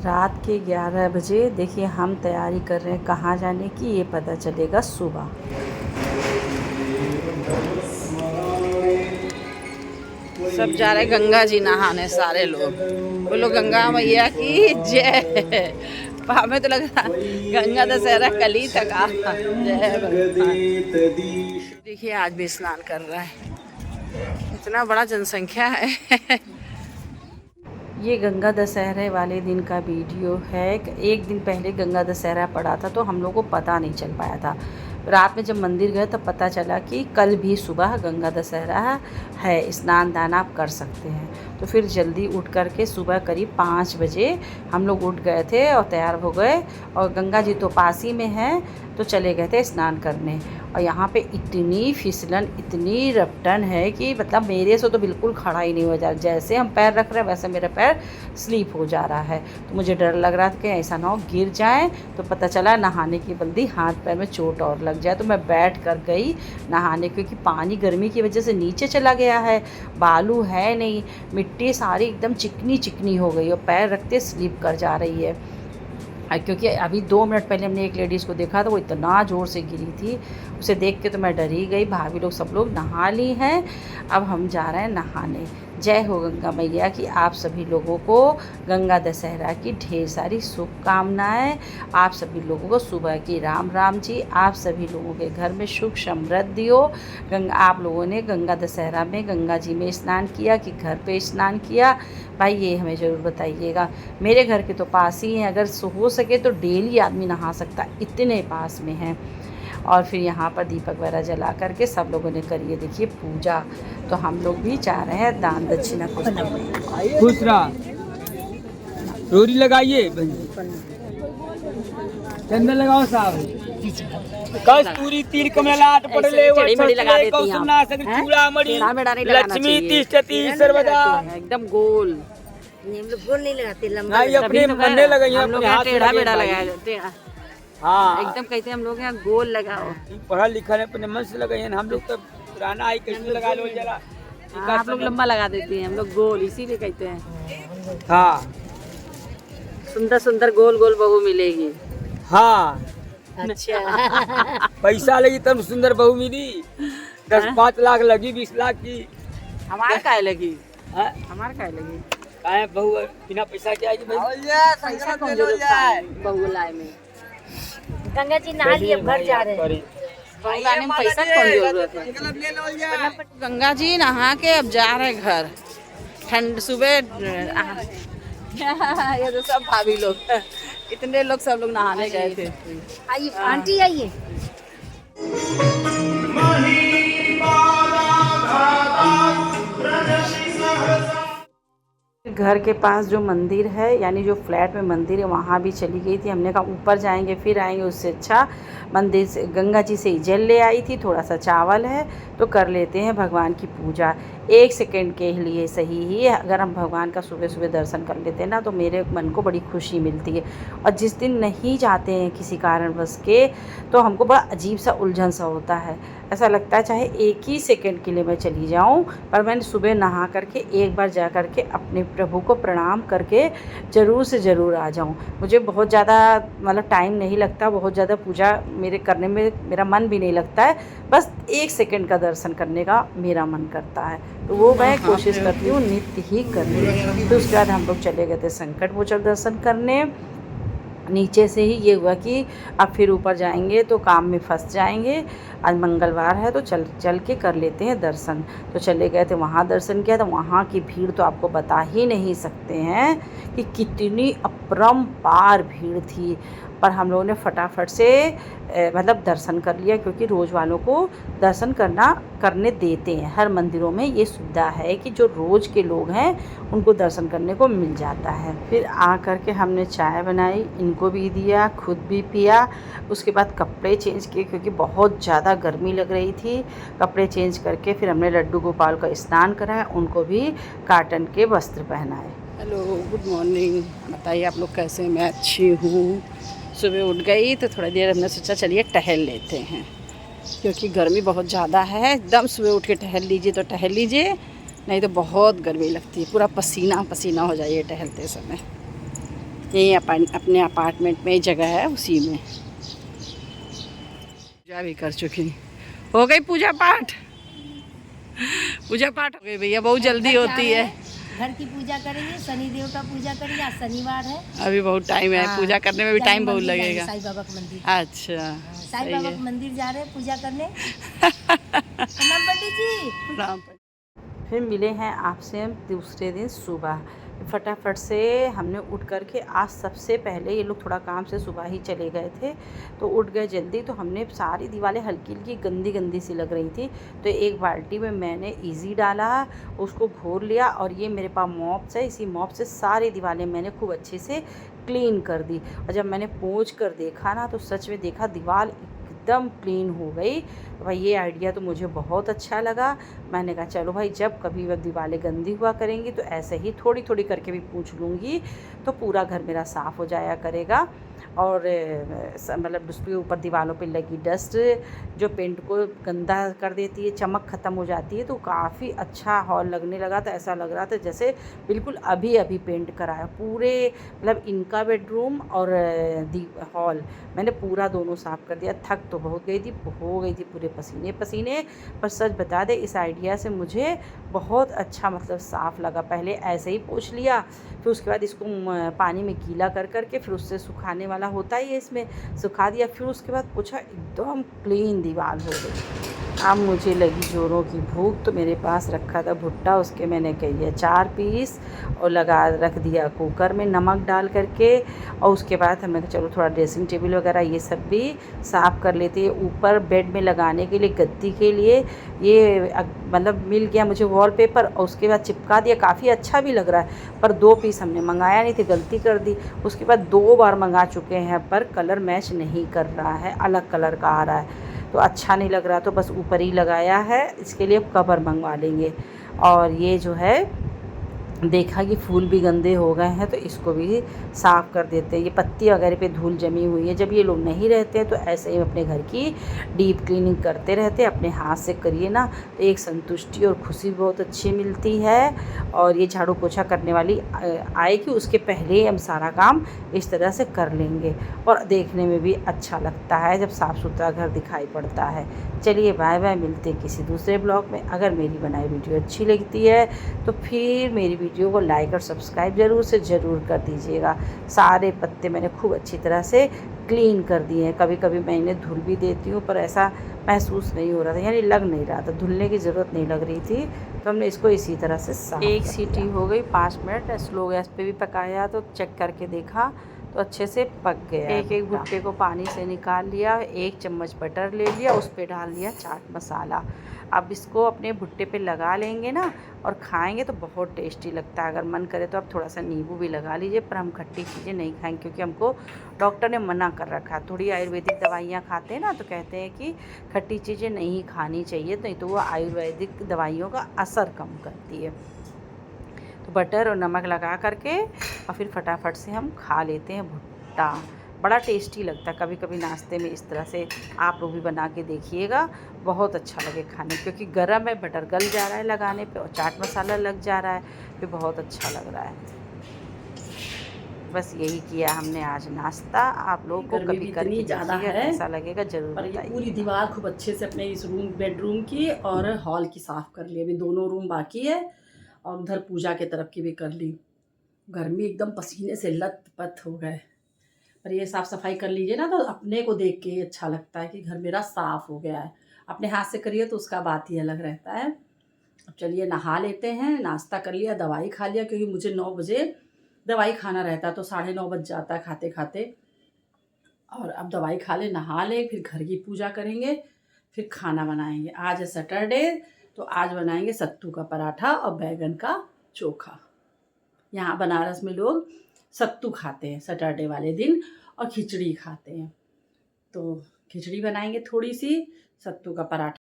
रात के 11 बजे देखिए हम तैयारी कर रहे हैं कहाँ जाने की, ये पता चलेगा सुबह। सब जा रहे गंगा जी नहाने, सारे लोग बोलो गंगा मैया की जय। हमें तो लग रहा गंगा दशहरा कल ही तक आ। जय भगवान। देखिए आज भी स्नान कर रहा है, इतना बड़ा जनसंख्या है। ये गंगा दशहरे वाले दिन का वीडियो है। एक दिन पहले गंगा दशहरा पड़ा था तो हम लोग को पता नहीं चल पाया था। रात में जब मंदिर गए तब पता चला कि कल भी सुबह गंगा दशहरा है, स्नान दान आप कर सकते हैं। तो फिर जल्दी उठ करके सुबह करीब 5 बजे हम लोग उठ गए थे और तैयार हो गए, और गंगा जी तो पास ही में है तो चले गए थे स्नान करने। और यहाँ पे इतनी फिसलन, इतनी रपटन है कि मतलब मेरे से तो बिल्कुल खड़ा ही नहीं हो जा रहा। जैसे हम पैर रख रहे हैं वैसे मेरा पैर स्लिप हो जा रहा है। तो मुझे डर लग रहा था कि ऐसा ना हो गिर जाए। तो पता चला नहाने की बल्दी हाथ पैर में चोट और लग जाए। तो मैं बैठ कर गई नहाने, क्योंकि पानी गर्मी की वजह से नीचे चला गया है, बालू है नहीं, मिट्टी सारी एकदम चिकनी चिकनी हो गई और पैर रखते स्लिप कर जा रही है। क्योंकि अभी 2 मिनट पहले हमने एक लेडीज़ को देखा था, वो इतना ज़ोर से गिरी थी, उसे देख के तो मैं डर ही गई। भाभी लोग सब लोग नहा ली हैं, अब हम जा रहे हैं नहाने। जय हो गंगा मैया की। आप सभी लोगों को गंगा दशहरा की ढेर सारी शुभकामनाएं। आप सभी लोगों को सुबह की राम राम जी। आप सभी लोगों के घर में सुख समृद्धि हो। आप लोगों ने गंगा दशहरा में गंगा जी में स्नान किया कि घर पे स्नान किया, भाई ये हमें ज़रूर बताइएगा। मेरे घर के तो पास ही हैं, अगर हो सके तो डेली आदमी नहा सकता, इतने पास में हैं। और फिर यहाँ पर दीपक वगैरह जला करके सब लोगों ने करिए देखिए पूजा। तो हम लोग भी चाह रहे हैं दान दक्षिणा कुछ दें। खुश रहा, रोरी लगाइए, चंदन लगाओ साहब। कस्तूरी तीर कमलाट पड़ले लगा देती लक्ष्मी तिष्ठति सर्वदा। एकदम गोल, हम लोग गोल नहीं लगाते, लंबा नहीं अपने मन्ने लगाइए, हम लोग अपने टेढ़ा हाथ मेढ़ा लगाया टेढ़ा। हाँ एकदम कहते हैं हम लोग यहाँ गोल लगाओ। पढ़ा लिखा है, अपने मन से लगाइए। हम लोग तो पुराना आई कैसे लगा लो जरा। आप लोग लंबा लगा देती हैं, हम लोग गोल, इसीलिए कहते हैं। हाँ सुंदर सुंदर गोल गोल बहू मिलेगी। हाँ अच्छा। पैसा लगी तब सुंदर बहू मिली। 10-5 लाख लगी, 20 लाख की। हमारे काय लगी, हाँ? हमारे काय लगी। काहे बहू बिना पैसा के आएगी भाई? पैसा कौन जरूरत है बहू लाए में। गंगा जी नहा लिए, घर जा रहे हैं। बहू लाने में पैसा कौन जरूरत है। गंगा जी नहा के अब जा रहे घर। ठंड सुबह ये तो सब भाभी लोग, इतने लोग सब लोग नहाने गए थे। आइए आंटी आइए। घर के पास जो मंदिर है, यानी जो फ्लैट में मंदिर है, वहाँ भी चली गई थी। हमने कहा ऊपर जाएंगे फिर आएंगे, उससे अच्छा मंदिर से गंगा जी से ही जल ले आई थी। थोड़ा सा चावल है तो कर लेते हैं भगवान की पूजा। 1 सेकेंड के लिए सही ही अगर हम भगवान का सुबह सुबह दर्शन कर लेते हैं ना, तो मेरे मन को बड़ी खुशी मिलती है। और जिस दिन नहीं जाते हैं किसी कारणवश के, तो हमको बड़ा अजीब सा उलझन सा होता है। ऐसा लगता है चाहे 1 ही सेकेंड के लिए मैं चली जाऊं, पर मैंने सुबह नहा करके एक बार जा करके अपने प्रभु को प्रणाम करके ज़रूर से ज़रूर आ जाऊं। मुझे बहुत ज़्यादा मतलब टाइम नहीं लगता, बहुत ज़्यादा पूजा मेरे करने में मेरा मन भी नहीं लगता है। बस 1 सेकेंड का दर्शन करने का मेरा मन करता है, तो वो मैं कोशिश करती हूँ नित्य ही करने। तो उसके बाद हम लोग चले गए थे संकट मोचन दर्शन करने। नीचे से ही ये हुआ कि अब फिर ऊपर जाएंगे तो काम में फंस जाएंगे। आज मंगलवार है तो चल के कर लेते हैं दर्शन। तो चले गए थे वहाँ, दर्शन किया। तो वहाँ की भीड़ तो आपको बता ही नहीं सकते हैं कि कितनी अपरंपार भीड़ थी। पर हम लोगों ने फटाफट से मतलब दर्शन कर लिया, क्योंकि रोज़ वालों को दर्शन करने देते हैं। हर मंदिरों में ये सुविधा है कि जो रोज़ के लोग हैं उनको दर्शन करने को मिल जाता है। फिर आ करके हमने चाय बनाई, इनको भी दिया, खुद भी पिया। उसके बाद कपड़े चेंज किए, क्योंकि बहुत ज़्यादा गर्मी लग रही थी। कपड़े चेंज करके फिर हमने लड्डू गोपाल का स्नान कराया, उनको भी काटन के वस्त्र पहनाए। Hello, good morning. बताइए आप लोग कैसे? मैं अच्छी हूँ। सुबह उठ गई तो थोड़ी देर हमने सोचा चलिए टहल लेते हैं, क्योंकि गर्मी बहुत ज़्यादा है। एकदम सुबह उठ के टहल लीजिए तो टहल लीजिए, नहीं तो बहुत गर्मी लगती है, पूरा पसीना पसीना हो जाइए टहलते समय। यही अपने अपार्टमेंट में जगह है, उसी में पूजा भी कर चुकी। हो गई पूजा पाठ हो गई भैया, बहुत जल्दी होती है। घर की पूजा करेंगे, शनि देव का पूजा करेंगे, आज शनिवार है। अभी बहुत टाइम है, पूजा करने में भी टाइम बहुत लगेगा। साईं बाबा का मंदिर। अच्छा, साईं बाबा का मंदिर जा रहे हैं पूजा करने। प्रणाम पंडित जी। प्रणाम। फिर मिले हैं आपसे हम दूसरे दिन सुबह। फटाफट से हमने उठ कर के, आज सबसे पहले ये लोग थोड़ा काम से सुबह ही चले गए थे तो उठ गए जल्दी, तो हमने सारी दीवारें हल्की हल्की गंदी गंदी सी लग रही थी, तो एक बाल्टी में मैंने इजी डाला, उसको घोर लिया, और ये मेरे पास मॉप्स है, इसी मॉप से सारी दीवारें मैंने खूब अच्छे से क्लीन कर दी। और जब मैंने पोंछ कर देखा ना, तो सच में देखा दीवार एकदम क्लीन हो गई। तो भाई ये आइडिया तो मुझे बहुत अच्छा लगा। मैंने कहा चलो भाई, जब कभी वह दीवारें गंदी हुआ करेंगी तो ऐसे ही थोड़ी थोड़ी करके भी पूछ लूँगी, तो पूरा घर मेरा साफ़ हो जाया करेगा। और मतलब उसके ऊपर दीवारों पे लगी डस्ट जो पेंट को गंदा कर देती है, चमक ख़त्म हो जाती है, तो काफ़ी अच्छा हॉल लगने लगा था। ऐसा लग रहा था जैसे बिल्कुल अभी अभी पेंट कराया। पूरे मतलब इनका बेडरूम और हॉल मैंने पूरा दोनों साफ़ कर दिया। थक तो बहुत गई थी, हो गई थी पूरे पसीने पसीने, पर सच बता दे इस आइडिया से मुझे बहुत अच्छा मतलब साफ़ लगा। पहले ऐसे ही पोंछ लिया, फिर उसके बाद इसको पानी में गीला कर करके फिर उससे सुखाने वाला होता ही है, इसमें सुखा दिया, फिर उसके बाद पोंछा, एकदम क्लीन दीवार हो गई। अब मुझे लगी जोरों की भूख, तो मेरे पास रखा था भुट्टा, उसके मैंने किए 4 पीस और लगा रख दिया कुकर में नमक डाल करके। और उसके बाद हमें चलो थोड़ा ड्रेसिंग टेबल वगैरह ये सब भी साफ़ कर लेते हैं। ऊपर बेड में लगाने के लिए गद्दी के लिए ये मतलब मिल गया मुझे वॉलपेपर, और उसके बाद चिपका दिया, काफ़ी अच्छा भी लग रहा है। पर 2 पीस हमने मंगाया नहीं थे, गलती कर दी। उसके बाद 2 बार मंगा चुके हैं, पर कलर मैच नहीं कर रहा है, अलग कलर का आ रहा है, तो अच्छा नहीं लग रहा, तो बस ऊपर ही लगाया है। इसके लिए कवर मंगवा लेंगे। और ये जो है देखा कि फूल भी गंदे हो गए हैं, तो इसको भी साफ़ कर देते हैं। ये पत्ती वगैरह पे धूल जमी हुई है। जब ये लोग नहीं रहते हैं तो ऐसे ही अपने घर की डीप क्लीनिंग करते रहते हैं। अपने हाथ से करिए ना, तो एक संतुष्टि और खुशी बहुत अच्छी मिलती है। और ये झाड़ू पोछा करने वाली आएगी, उसके पहले हम सारा काम इस तरह से कर लेंगे, और देखने में भी अच्छा लगता है जब साफ़ सुथरा घर दिखाई पड़ता है। चलिए बाय बाय, मिलते हैं किसी दूसरे ब्लॉग में। अगर मेरी बनाई वीडियो अच्छी लगती है तो फिर मेरी वीडियो को लाइक और सब्सक्राइब ज़रूर से ज़रूर कर दीजिएगा। सारे पत्ते मैंने खूब अच्छी तरह से क्लीन कर दिए हैं। कभी कभी मैं इन्हें धुल भी देती हूँ, पर ऐसा महसूस नहीं हो रहा था, यानी लग नहीं रहा था, धुलने की ज़रूरत नहीं लग रही थी, तो हमने इसको इसी तरह से साफ। एक सीटी हो गई, 5 मिनट स्लो गैस पे भी पकाया, तो चेक करके देखा तो अच्छे से पक गया। एक एक भुट्टे को पानी से निकाल लिया, 1 चम्मच बटर ले लिया, उस पर डाल दिया चाट मसाला। अब इसको अपने भुट्टे पे लगा लेंगे ना, और खाएंगे तो बहुत टेस्टी लगता है। अगर मन करे तो आप थोड़ा सा नींबू भी लगा लीजिए, पर हम खट्टी चीज़ें नहीं खाएंगे, क्योंकि हमको डॉक्टर ने मना कर रखा है। थोड़ी आयुर्वेदिक दवाइयाँ खाते हैं ना, तो कहते हैं कि खट्टी चीज़ें नहीं खानी चाहिए, नहीं तो वो आयुर्वेदिक दवाइयों का असर कम करती है। तो बटर और नमक लगा करके और फिर फटाफट से हम खा लेते हैं भुट्टा। बड़ा टेस्टी लगता है। कभी कभी नाश्ते में इस तरह से आप लोग भी बना के देखिएगा, बहुत अच्छा लगे खाने, क्योंकि गर्म है, बटर गल जा रहा है लगाने पे, और चाट मसाला लग जा रहा है, फिर बहुत अच्छा लग रहा है। बस यही किया हमने आज नाश्ता। आप लोगों को कभी करके ज़्यादा है, ऐसा लगेगा जरूर बताइए। पूरी दीवार खूब अच्छे से अपने इस रूम बेडरूम की और हॉल की साफ़ कर ली। अभी दोनों रूम बाकी है, और उधर पूजा के तरफ की भी कर ली। गर्मी एकदम पसीने से लत-पत हो गए। पर ये साफ़ सफाई कर लीजिए ना, तो अपने को देख के अच्छा लगता है कि घर मेरा साफ़ हो गया है। अपने हाथ से करिए तो उसका बात ही अलग रहता है। अब चलिए नहा लेते हैं। नाश्ता कर लिया, दवाई खा लिया, क्योंकि मुझे 9 बजे दवाई खाना रहता है, तो 9:30 बज जाता है खाते खाते। और अब दवाई खा ले, नहा ले, फिर घर की पूजा करेंगे, फिर खाना बनाएंगे। आज है सैटरडे, तो आज बनाएंगे सत्तू का पराठा और बैगन का चोखा। यहाँ बनारस में लोग सत्तू खाते हैं सैटरडे वाले दिन, और खिचड़ी खाते हैं। तो खिचड़ी बनाएंगे थोड़ी सी, सत्तू का पराठा